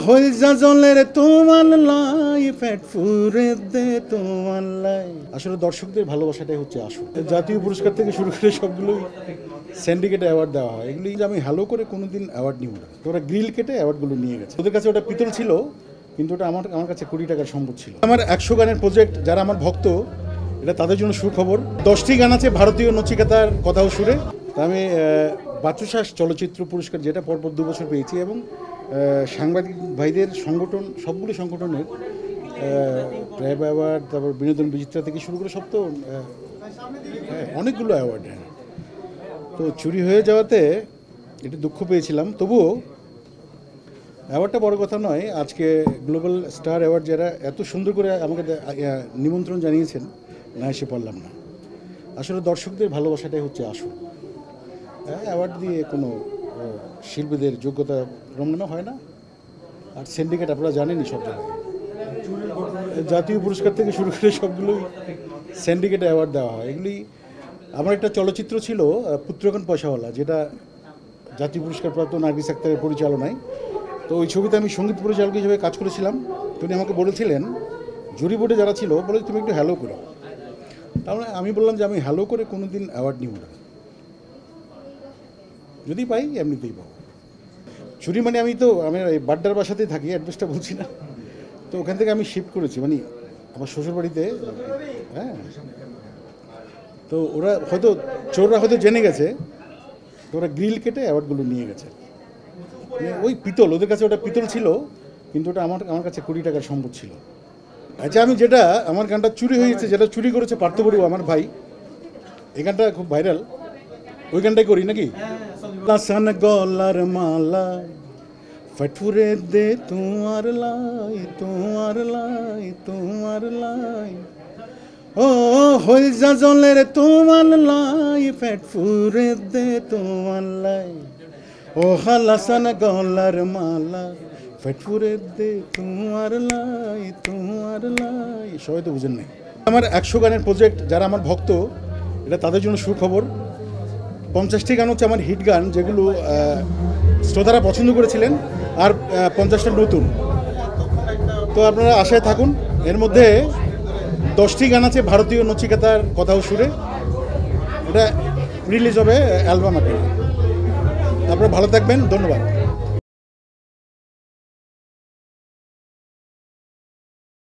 হয়ে যা জলের তোমার লাই পেট ফুরে দে তোমার লাই। আসলে দর্শকদের ভালোবাসাটাই হচ্ছে আসল। জাতীয় পুরস্কার থেকে শুরু করে সবগুলোই সিন্ডিকেট অ্যাওয়ার্ড দেওয়া হয়। এগুলি আমি হ্যালো করে কোনোদিন অ্যাওয়ার্ড নিব না। ওরা গ্রিল কেটে অ্যাওয়ার্ডগুলো নিয়ে গেছে। ওদের কাছে ওটা পিতল ছিল, কিন্তু ওটা আমার কাছে কোটি টাকার সম্পদ ছিল। আমার 100 গানের প্রজেক্ট, যারা আমার ভক্ত, এটা তাদের জন্য সুখবর। 10টি গান আছে ভারতীয় নচিকেতার কথাও সুরে। আমি বাচ্চুশ্বাস চলচ্চিত্র পুরস্কার, যেটা পরপর 2 বছর পেয়েছি, এবং সাংবাদিক ভাইদের সংগঠন, সবগুলো সংগঠনের ট্র্যাব অ্যাওয়ার্ড, তারপর বিনোদন বিচিত্রা থেকে শুরু করে সব, তো অনেকগুলো অ্যাওয়ার্ড। তো চুরি হয়ে যাওয়াতে একটু দুঃখ পেয়েছিলাম, তবুও অ্যাওয়ার্ডটা বড় কথা নয়। আজকে গ্লোবাল স্টার অ্যাওয়ার্ড যারা এত সুন্দর করে আমাকে নিমন্ত্রণ জানিয়েছেন, না এসে পারলাম না। আসলে দর্শকদের ভালোবাসাটাই হচ্ছে আসল। অ্যাওয়ার্ড দিয়ে কোনো শিল্পীদের যোগ্যতা প্রমাণ হয় না। আর সিন্ডিকেট আপনারা জানেনই সব জায়গায়। জাতীয় পুরস্কার থেকে শুরু করে সবগুলোই সিন্ডিকেট অ্যাওয়ার্ড দেওয়া হয়। এগুলি, আমার একটা চলচ্চিত্র ছিল পুত্রগণ পয়সাওয়ালা, যেটা জাতীয় পুরস্কার প্রাপ্ত নার্গিস আক্তারের পরিচালনায়। তো ওই ছবিতে আমি সঙ্গীত পরিচালক হিসেবে কাজ করেছিলাম। তিনি আমাকে বলেছিলেন, জুরি বোর্ডে যারা ছিল, বলে তুমি একটু হ্যালো করো। তাহলে আমি বললাম যে আমি হ্যালো করে কোনো দিন অ্যাওয়ার্ড নিব না, যদি পাই এমনিতেই পাবো। চুরি মানে আমি এই বাড্ডার বাসাতেই থাকি, অ্যাড্রেসটা বলছি না। তো ওখান থেকে আমি শিফট করেছি, মানে আমার শ্বশুরবাড়িতে। হ্যাঁ, তো ওরা হয়তো, চোররা হয়তো জেনে গেছে, তো ওরা গ্রিল কেটে অ্যাওয়ার্ডগুলো নিয়ে গেছে। ওই পিতল, ওদের কাছে ওটা পিতল ছিল, কিন্তু ওটা আমার কাছে কোটি টাকার সম্পদ ছিল। আচ্ছা, আমি যেটা, আমার গানটা চুরি হয়েছে, যেটা চুরি করেছে পার্থ বড়ুয়া আমার ভাই, এই গানটা খুব ভাইরাল, ওই গানটাই করি নাকি? লাসান গলার মালা ফটফুরে দে তোমার লাই, তোমার লাই, তোমার লাই। ও হয়ে যা জলের তোমার লাই পেট ফুরে দে তোমার লাই। ও হালাসান গলার মালা ফটফুরে দে তোমার লাই, তোমার লাই। সবাই তো বুঝেন নাই। আমার 100 গানের প্রজেক্ট, যারা আমার ভক্ত, এটা তাদের জন্য সুখবর। 50টি গান হচ্ছে আমার হিট গান, যেগুলো শ্রোতারা পছন্দ করেছিলেন, আর 50টা নতুন। তো আপনারা আশায় থাকুন। এর মধ্যে 10টি গান আছে ভারতীয় নচিকেতার কথাও সুরে। এটা রিলিজ হবে অ্যালবাম আকারে। আপনারা ভালো থাকবেন, ধন্যবাদ।